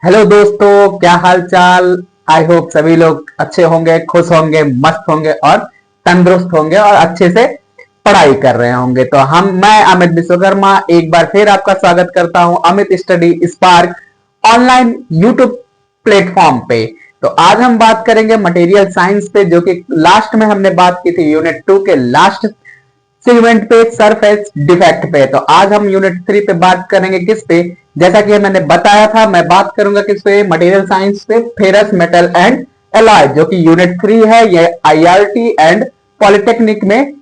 Hello दोस्तों, क्या हाल चाल। आई होप सभी लोग अच्छे होंगे, खुश होंगे, मस्त होंगे और तंदुरुस्त होंगे और अच्छे से पढ़ाई कर रहे होंगे। तो मैं अमित विश्वकर्मा एक बार फिर आपका स्वागत करता हूं Amit study spark online YouTube platform पे। तो आज हम बात करेंगे मटेरियल साइंस पे, जो कि लास्ट में हमने बात की थी यूनिट 2 के लास्ट सेगमेंट पे, सरफेस डिफेक्ट पे। तो आज हम यूनिट 3 पे बात करेंगे किस पे, जैसा कि मैंने बताया था मैं बात करूंगा किस पे, मटेरियल साइंस पे, फेरस मेटल एंड एलॉय, जो कि यूनिट 3 है। ये आईआरटी एंड पॉलिटेक्निक में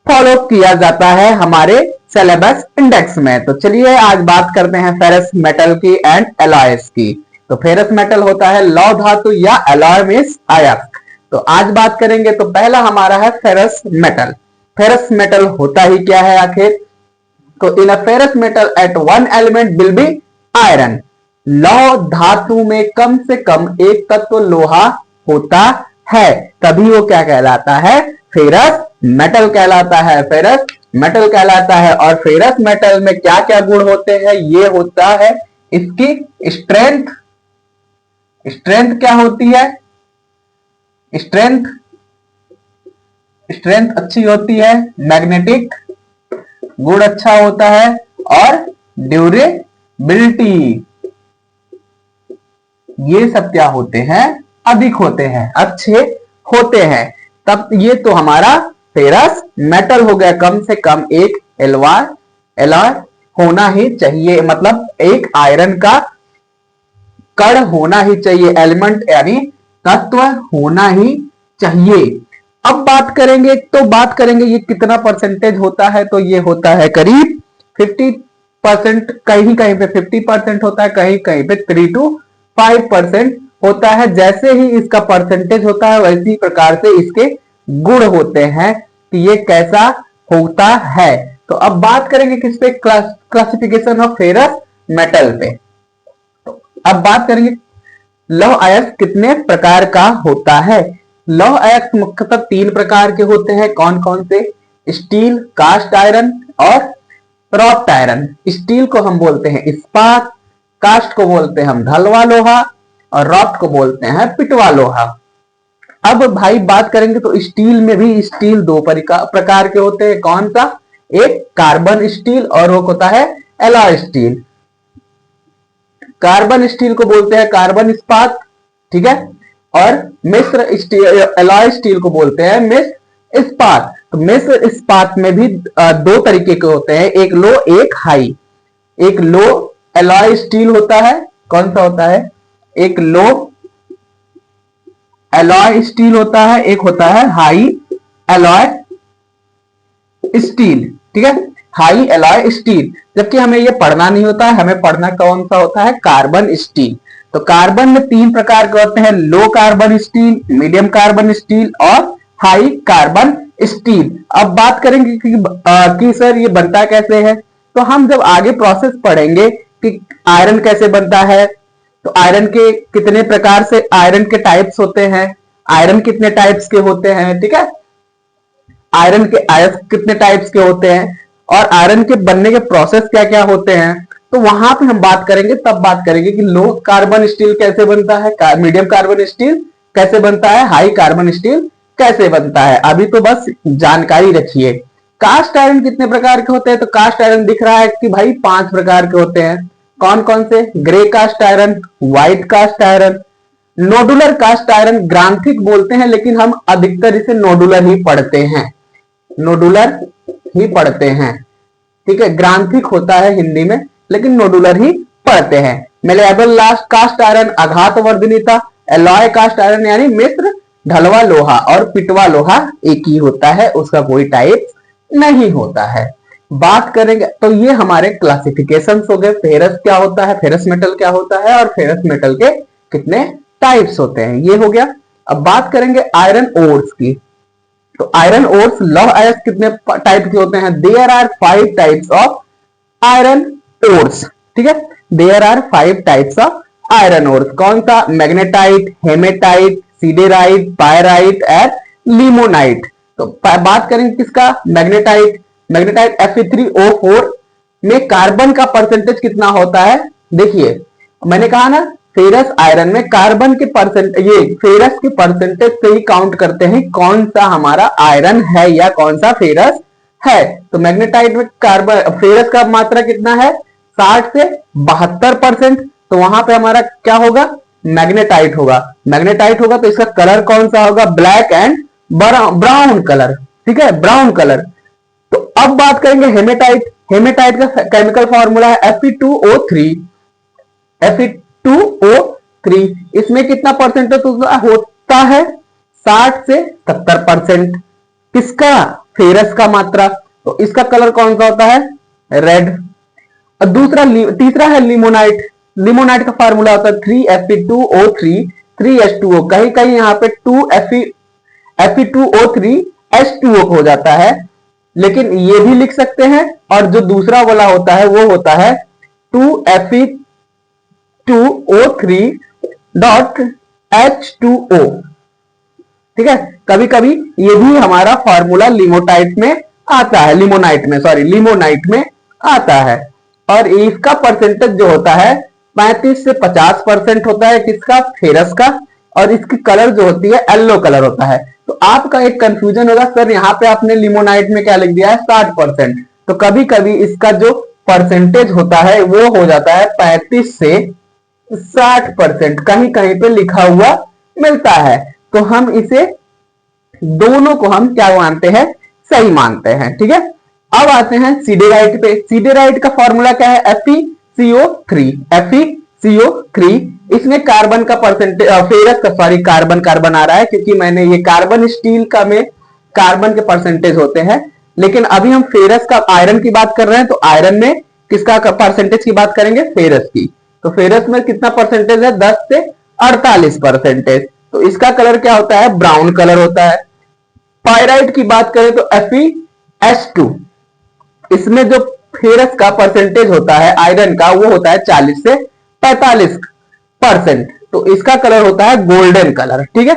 फॉलो किया जाता है हमारे सिलेबस इंडेक्स में। तो चलिए आज बात करते हैं फेरस मेटल की एंड एलॉयस की। तो फेरस मेटल होता है लौह धातु या एलॉय मींस अयस्क। तो आज बात करेंगे तो पहला हमारा है फेरस मेटल। फेरस मेटल होता ही क्या है आखिर? तो in a ferrous metal at one element will be iron. लौह धातु में कम से कम एक तत्व लोहा होता है, तभी वो क्या कहलाता है? फेरस मेटल कहलाता है। फेरस मेटल कहलाता है। और फेरस मेटल में क्या क्या गुण होते हैं? ये होता है इसकी स्ट्रेंथ। स्ट्रेंथ क्या होती है? स्ट्रेंथ स्ट्रेंथ अच्छी होती है, मैग्नेटिक गुण अच्छा होता है और ड्यूरेबिलिटी, ये सब क्या होते हैं? अधिक होते हैं, अच्छे होते हैं। तब ये तो हमारा फेरस मेटल हो गया। कम से कम एक एलॉय होना ही चाहिए, मतलब एक आयरन का कण होना ही चाहिए, एलिमेंट यानी तत्व होना ही चाहिए। अब बात करेंगे ये कितना परसेंटेज होता है। तो ये होता है करीब 50%, कहीं कहीं पे 50% होता है, कहीं कहीं पे 3 to 5% होता है। जैसे ही इसका परसेंटेज होता है वैसी प्रकार से इसके गुण होते हैं कि ये कैसा होता है। तो अब बात करेंगे किस पे? क्लासिफिकेशन ऑफ फेरस मेटल पे। तो अब बात करेंगे लौह अयस्क कितने प्रकार का होता है। लौह अयस्क मुख्यतः 3 प्रकार के होते हैं। कौन कौन से? स्टील, कास्ट आयरन और रॉट आयरन। स्टील को हम बोलते हैं इस्पात, कास्ट को बोलते हैं हम ढलवा लोहा और रॉट को बोलते हैं पिटवा लोहा। अब भाई बात करेंगे तो स्टील में भी स्टील 2 प्रकार के होते हैं। कौन सा? एक कार्बन स्टील और वो होता है एलॉय स्टील। कार्बन स्टील को बोलते हैं कार्बन इस्पात, ठीक है, और मिश्र स्टील, एलॉय स्टील को बोलते हैं मिश्र इस्पात। तो मिश्र इस्पात में भी 2 तरीके के होते हैं, एक लो एक हाई। एक लो एलॉय स्टील होता है, कौन सा होता है? एक लो एलॉय स्टील होता है, एक होता है हाई एलॉय स्टील, ठीक है, हाई एलॉय स्टील। जबकि हमें ये पढ़ना नहीं होता है, हमें पढ़ना कौन सा होता है? Carbon steel. तो कार्बन में 3 प्रकार के होते हैं, low carbon steel, medium carbon steel और हाई कार्बन स्टील। अब बात करेंगे कि सर ये बनता कैसे है। तो हम जब आगे प्रोसेस पढ़ेंगे कि आयरन कैसे बनता है, तो आयरन के कितने प्रकार से आयरन के टाइप्स होते हैं, आयरन कितने टाइप्स के होते हैं, ठीक है, आयरन के अयस्क कितने टाइप्स के होते हैं और आयरन के बनने के प्रोसेस क्या क्या होते हैं, तो वहां पे हम बात करेंगे। तब बात करेंगे कि लो कार्बन स्टील कैसे बनता है, मीडियम कार्बन स्टील कैसे बनता है, हाई कार्बन स्टील कैसे बनता है। अभी तो बस जानकारी रखिए। कास्ट आयरन कितने प्रकार के होते हैं? तो कास्ट आयरन दिख रहा है कि भाई 5 प्रकार के होते हैं। कौन कौन से? Grey cast iron, white cast iron, nodular cast iron, ग्रांथिक बोलते हैं लेकिन हम अधिकतर इसे नोडुलर ही पढ़ते हैं, नोडुलर ही पढ़ते हैं, ठीक है। ग्रांथिक होता है हिंदी में लेकिन नोडुलर ही पढ़ते हैं। मेलेबल लास्ट कास्ट आयरन आघात वर्धनीता, एलॉय कास्ट आयरन यानी मिश्र ढलवा लोहा और पिटवा लोहा एक ही होता है, उसका कोई टाइप नहीं होता है। बात करेंगे तो ये हमारे क्लासिफिकेशन हो गए। फेरस क्या होता है, फेरस मेटल क्या होता है और फेरस मेटल के कितने टाइप्स होते हैं, ये हो गया। अब बात करेंगे आयरन ओर्स की। तो आयरन ओर्स लौह अयस्क कितने टाइप के होते हैं? There are 5 types of iron ores, ठीक है, there are 5 types of iron ores. कौन सा? Magnetite, hematite, siderite, pyrite and limonite. तो बात करेंगे किसका? मैग्नेटाइट। मैग्नेटाइट Fe3O4 में कार्बन का परसेंटेज कितना होता है? देखिए मैंने कहा ना फेरस आयरन में कार्बन के परसेंट, ये फेरस के परसेंटेज से ही काउंट करते हैं कौन सा हमारा आयरन है या कौन सा फेरस है। तो मैग्नेटाइट में कार्बन फेरस का मात्रा कितना है 60 से 72%। तो वहां पे हमारा क्या होगा मैग्नेटाइट होगा। मैग्नेटाइट होगा तो इसका कलर कौन सा होगा ब्लैक एंड ब्राउन कलर, ठीक है ब्राउन कलर। तो अब बात करेंगे हेमेटाइट। हेमेटाइट का केमिकल फॉर्मूला है Fe2O3। Fe2O3 इसमें कितना परसेंटेज होता है 60 से 70%। किसका फेरस का मात्रा। तो इसका कलर कौन सा होता है रेड। और दूसरा तीसरा है लिमोनाइट। लिमोनाइट का फार्मूला होता है 3Fe2O3 3H2O। कहीं कहीं यहाँ पे 2Fe2O3 H2O हो जाता है, लेकिन ये भी लिख सकते हैं। और जो दूसरा वाला होता है वो होता है 2Fe2O3.H2O, ठीक है। कभी कभी ये भी हमारा फॉर्मूला लिमोनाइट में आता है, लिमोनाइट में आता है। और इसका परसेंटेज जो होता है 35 से 50% होता है किसका फेरस का। और इसकी कलर जो होती है येलो कलर होता है। तो आपका एक कंफ्यूजन होगा सर यहाँ पे आपने लिमोनाइट में क्या लिख दिया है 60%। तो कभी कभी इसका जो परसेंटेज होता है वो हो जाता है 35 से 60%, कहीं कहीं पे लिखा हुआ मिलता है। तो हम इसे दोनों को हम क्या मानते हैं सही मानते हैं, ठीक है। अब आते हैं सीडेराइट पे। सीडेराइट का फॉर्मूला क्या है FeCO3। इसमें कार्बन का परसेंटेज फेरस का कार्बन आ रहा है क्योंकि मैंने ये कार्बन स्टील का में कार्बन के परसेंटेज होते हैं। लेकिन अभी हम फेरस का आयरन की बात कर रहे हैं, तो आयरन में किसका परसेंटेज की बात करेंगे फेरस की। तो फेरस में कितना परसेंटेज है 10 से 48%। तो इसका कलर क्या होता है ब्राउन कलर होता है। पायराइट की बात करें तो FeS2। इसमें जो फेरस का परसेंटेज होता है आयरन का वो होता है 40 से 45%। तो इसका कलर होता है गोल्डन कलर, ठीक है।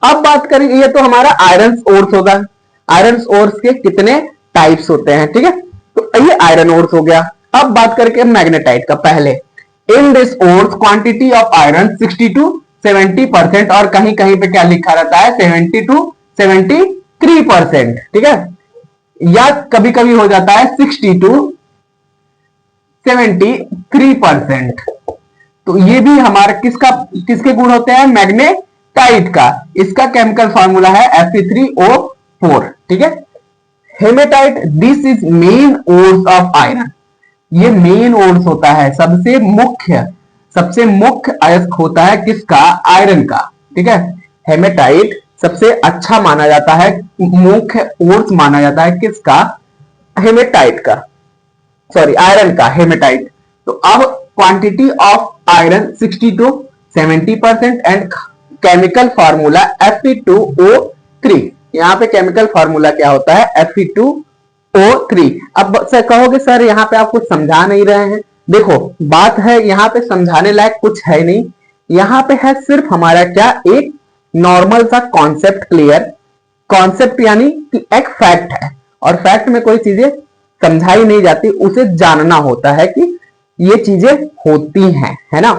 अब बात करेंगे, ये तो हमारा आयरन ओर्स होगा। आयरन ओर्स के कितने टाइप्स होते हैं, ठीक है। तो ये आयरन ओर्स हो गया। अब बात करके मैग्नेटाइट का। पहले in this ores quantity of iron 60 to 70%, और कहीं कहीं पे क्या लिखा रहता है 70 to 73%, ठीक है। या कभी कभी हो जाता है 60 to 73%। तो ये भी हमारा किसके गुण होते हैं मैग्नेटाइट का। इसका केमिकल फॉर्मूला है Fe3O4, ठीक है। Hematite this is main ores of iron. ये मेन ओर्स होता है, सबसे मुख्य अयस्क होता है किसका आयरन का, ठीक है। हेमेटाइट सबसे अच्छा माना जाता है, मुख्य ओर्स माना जाता है किसका हेमेटाइट का, सॉरी आयरन का हेमेटाइट। तो अब quantity of iron 60 to 70% and chemical formula Fe2O3। यहाँ पे केमिकल फॉर्मूला क्या होता है Fe2O3। अब सर कहोगे सर यहाँ पे आप कुछ समझा नहीं रहे हैं। देखो बात है यहाँ पे समझाने लायक कुछ है नहीं, यहाँ पे है सिर्फ हमारा क्या एक नॉर्मल सा कॉन्सेप्ट क्लियर। कॉन्सेप्ट यानी कि एक फैक्ट है, और फैक्ट में कोई चीजें समझाई नहीं जाती, उसे जानना होता है कि ये चीजें होती हैं, है ना,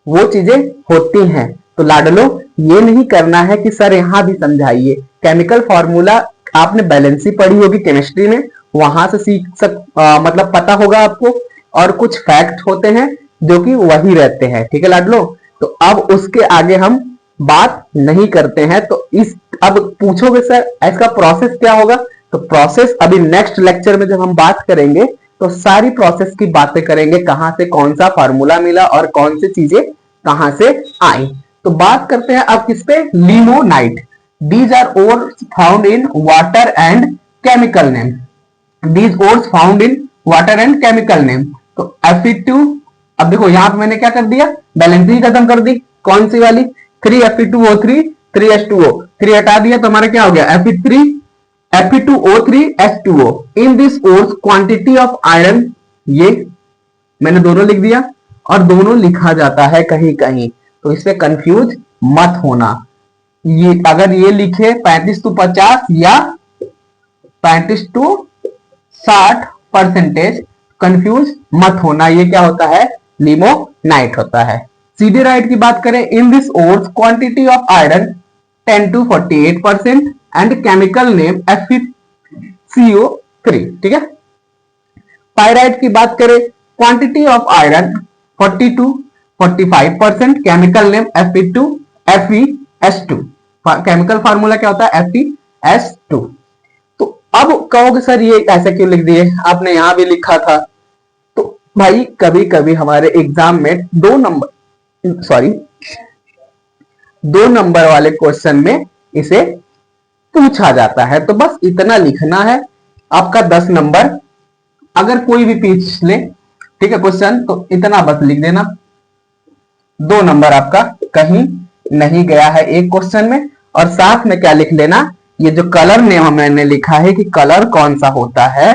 वो चीजें होती हैं। तो लाडलो ये नहीं करना है कि सर यहां भी समझाइए। केमिकल फॉर्मूला आपने बैलेंसी पढ़ी होगी केमिस्ट्री में, वहां से मतलब पता होगा आपको। और कुछ फैक्ट होते हैं जो कि वही रहते हैं, ठीक है लाडलो। तो अब उसके आगे हम बात नहीं करते हैं। तो अब पूछोगे सर इसका प्रोसेस क्या होगा, तो प्रोसेस अभी नेक्स्ट लेक्चर में जब हम बात करेंगे तो सारी प्रोसेस की बातें करेंगे, कहां से कौन सा फार्मूला मिला और कौन सी चीजें कहां से आई। तो बात करते हैं अब किस पे limonite. These are ores found in water and chemical name. These ores found in water and chemical name. तो Fe2, अब देखो यहां पे मैंने क्या कर दिया बैलेंसिंग खत्म कर दी, कौन सी वाली 3Fe2O3 3H2O, 3 हटा दिया तो हमारा क्या हो गया Fe2O3 H2O। In this ores quantity of iron, ये मैंने दोनों लिख दिया और दोनों लिखा जाता है कहीं कहीं, तो इससे कंफ्यूज मत होना। ये अगर ये लिखे 35 to 50 या 35 to 60%, कंफ्यूज मत होना। ये क्या होता है लिमोनाइट होता है। सीधे राइट की बात करें, in this ores quantity of iron 10 to 48% and chemical name FeCO3, ठीक है। पायराइट की बात करें, quantity of iron 40 to 45%, chemical name FeS2, chemical formula क्या होता है FeS2। तो अब कहोगे सर ये ऐसा क्यों लिख दिए, आपने यहां भी लिखा था। तो भाई कभी कभी हमारे एग्जाम में 2 नंबर वाले क्वेश्चन में इसे पूछा जाता है, तो बस इतना लिखना है, आपका 10 नंबर। अगर कोई भी पूछ ले, ठीक है, क्वेश्चन, तो इतना बस लिख देना, 2 नंबर आपका कहीं नहीं गया है एक क्वेश्चन में। और साथ में क्या लिख लेना, ये जो कलर नेम मैंने लिखा है कि कलर कौन सा होता है,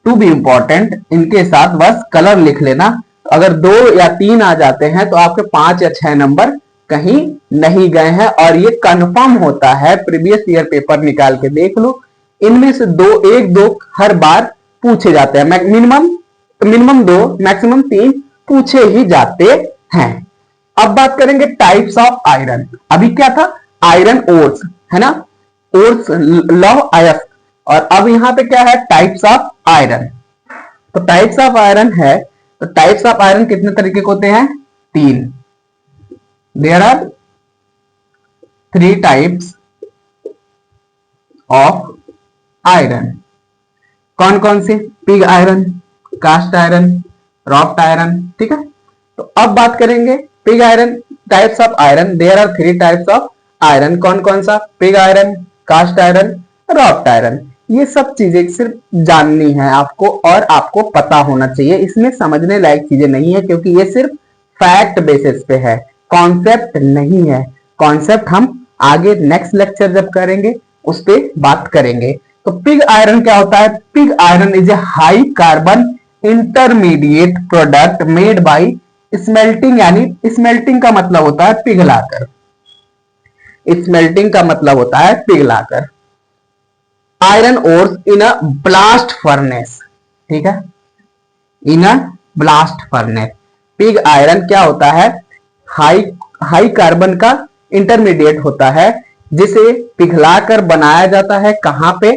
टू बी इंपॉर्टेंट, इनके साथ बस कलर लिख लेना। अगर 2 या 3 आ जाते हैं तो आपके 5 या 6 नंबर कहीं नहीं गए हैं, और ये कंफर्म होता है, प्रीवियस ईयर पेपर निकाल के देख लो, इनमें से 1-2 हर बार पूछे जाते हैं, मिनिमम 2 मैक्सिमम 3 पूछे ही जाते हैं। अब बात करेंगे टाइप्स ऑफ आयरन। अभी क्या था, आयरन ओर्स है ना, ओर्स लव आयरन, और अब यहां पे क्या है, टाइप्स ऑफ आयरन। तो टाइप्स ऑफ आयरन है, तो टाइप्स ऑफ आयरन कितने तरीके के होते हैं, 3। There are 3 types of iron. कौन कौन से, pig iron, cast iron, wrought iron, ठीक है। तो अब बात करेंगे pig iron, types of iron, there are 3 types of iron. कौन कौन सा, pig iron, cast iron, wrought iron. ये सब चीजें सिर्फ जाननी है आपको, और आपको पता होना चाहिए, इसमें समझने लायक चीजें नहीं है, क्योंकि ये सिर्फ फैक्ट बेसिस पे है, कॉन्सेप्ट नहीं है। कॉन्सेप्ट हम आगे नेक्स्ट लेक्चर जब करेंगे उस पर बात करेंगे। तो पिग आयरन क्या होता है, pig iron is a high carbon intermediate product made by smelting, यानी स्मेल्टिंग का मतलब होता है पिघलाकर, स्मेल्टिंग का मतलब होता है पिघलाकर। Iron ores in a blast furnace, ठीक है, in a blast furnace. Pig iron क्या होता है, हाई कार्बन का इंटरमीडिएट होता है, जिसे पिघलाकर बनाया जाता है। कहां पे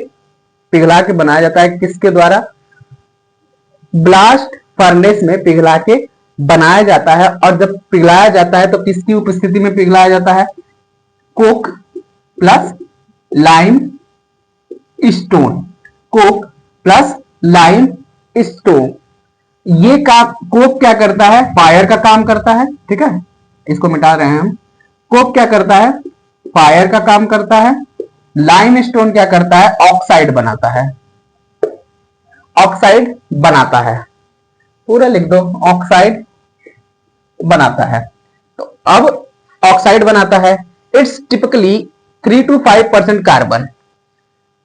पिघला के बनाया जाता है, किसके द्वारा, ब्लास्ट फर्नेस में पिघला के बनाया जाता है। और जब पिघलाया जाता है तो किसकी उपस्थिति में पिघलाया जाता है, Coke plus lime stone, Coke plus lime stone. ये काम, कोक क्या करता है, फायर का काम करता है, ठीक है, इसको मिटा रहे हैं हम। कोक क्या करता है, फायर का काम करता है। लाइम स्टोन क्या करता है, ऑक्साइड बनाता है, ऑक्साइड बनाता है, पूरा लिख दो, ऑक्साइड बनाता है। तो अब ऑक्साइड बनाता है, इट्स टिपिकली 3 to 5% कार्बन।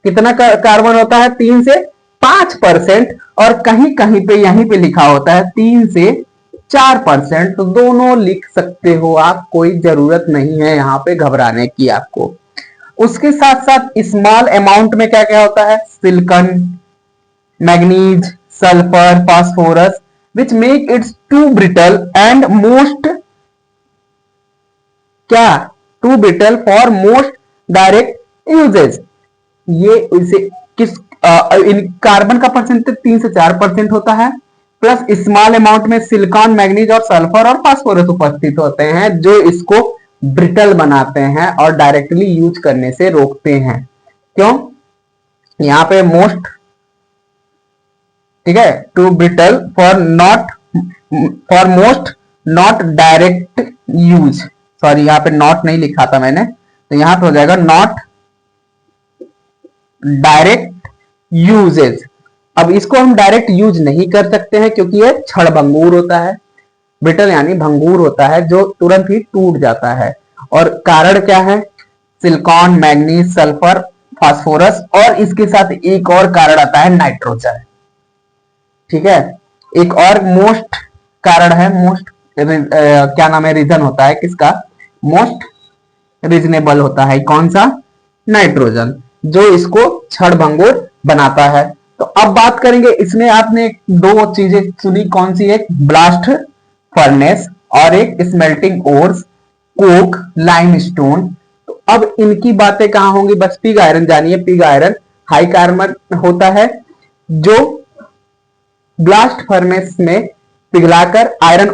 कितना कार्बन होता है, 3 से 5%, और कहीं कहीं पे यहीं पे लिखा होता है 3 से 4%। तो दोनों लिख सकते हो आप, कोई जरूरत नहीं है यहां पे घबराने की आपको। उसके साथ साथ स्मॉल अमाउंट में क्या क्या होता है, silicon, manganese, sulphur, phosphorus, which make it too brittle and most क्या too brittle for most direct uses। ये इसे किस कार्बन का परसेंटेज 3 से 4% होता है, प्लस स्मॉल अमाउंट में सिलिकॉन, मैग्नीज और सल्फर और फास्फोरस उपस्थित होते हैं, जो इसको ब्रिटल बनाते हैं और डायरेक्टली यूज करने से रोकते हैं। क्यों, यहां पे मोस्ट, ठीक है, too brittle for most not direct use, sorry यहां पे नॉट नहीं लिखा था मैंने, तो यहां पे हो जाएगा नॉट डायरेक्ट यूजेज। अब इसको हम डायरेक्ट यूज नहीं कर सकते हैं क्योंकि ये क्षणभंगुर होता है, ब्रिटल यानी भंगुर होता है, जो तुरंत ही टूट जाता है। और कारण क्या है, सिलिकॉन, मैग्नीज, सल्फर, फास्फोरस, और इसके साथ एक और कारण आता है नाइट्रोजन, ठीक है। एक और मोस्ट कारण है, मोस्ट क्या नाम है, रीजन होता है किसका, मोस्ट रीजनेबल होता है, कौन सा, नाइट्रोजन, जो इसको क्षणभंगुर बनाता है। तो अब बात करेंगे, इसमें आपने 2 चीजें सुनी, कौन सी, एक ब्लास्ट फर्नेस और एक स्मेल्टिंग ओर्स, कोक, लाइमस्टोन। तो अब इनकी बातें कहां होंगी, बस पिग आयरन जानिए। पिग आयरन हाई कार्बन होता है जो ब्लास्ट फर्नेस में पिघलाकर आयरन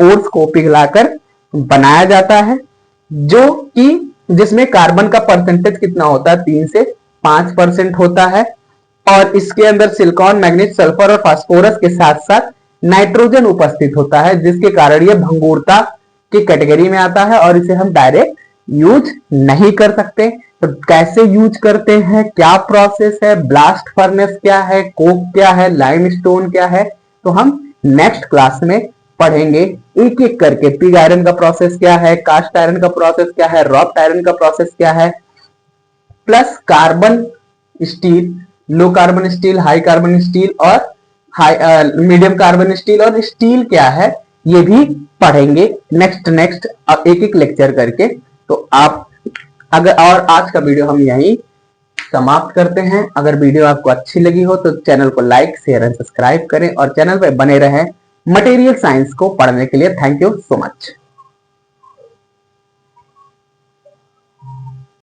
ओर्स को पिघलाकर बनाया जाता है, जो कि जिसमें कार्बन का परसेंटेज कितना होता है, 3 से 5% होता है। और इसके अंदर सिलिकॉन, मैग्नीज, सल्फर और फास्फोरस के साथ साथ नाइट्रोजन उपस्थित होता है, जिसके कारण यह भंगुरता की कैटेगरी में आता है और इसे हम डायरेक्ट यूज नहीं कर सकते। तो कैसे यूज करते हैं, क्या प्रोसेस है, ब्लास्ट फर्नेस क्या है, कोक क्या है, लाइमस्टोन क्या है, तो हम नेक्स्ट क्लास में पढ़ेंगे एक एक करके। पिग आयरन का प्रोसेस क्या है, कास्ट आयरन का प्रोसेस क्या है, रॉक आयरन का प्रोसेस क्या है, plus carbon steel, low carbon steel, high carbon steel और मीडियम कार्बन स्टील और स्टील क्या है, ये भी पढ़ेंगे नेक्स्ट एक एक लेक्चर करके। तो आप अगर, और आज का वीडियो हम यहीं समाप्त करते हैं। अगर वीडियो आपको अच्छी लगी हो तो चैनल को लाइक, शेयर एंड सब्सक्राइब करें और चैनल पर बने रहें मटेरियल साइंस को पढ़ने के लिए। Thank you so much.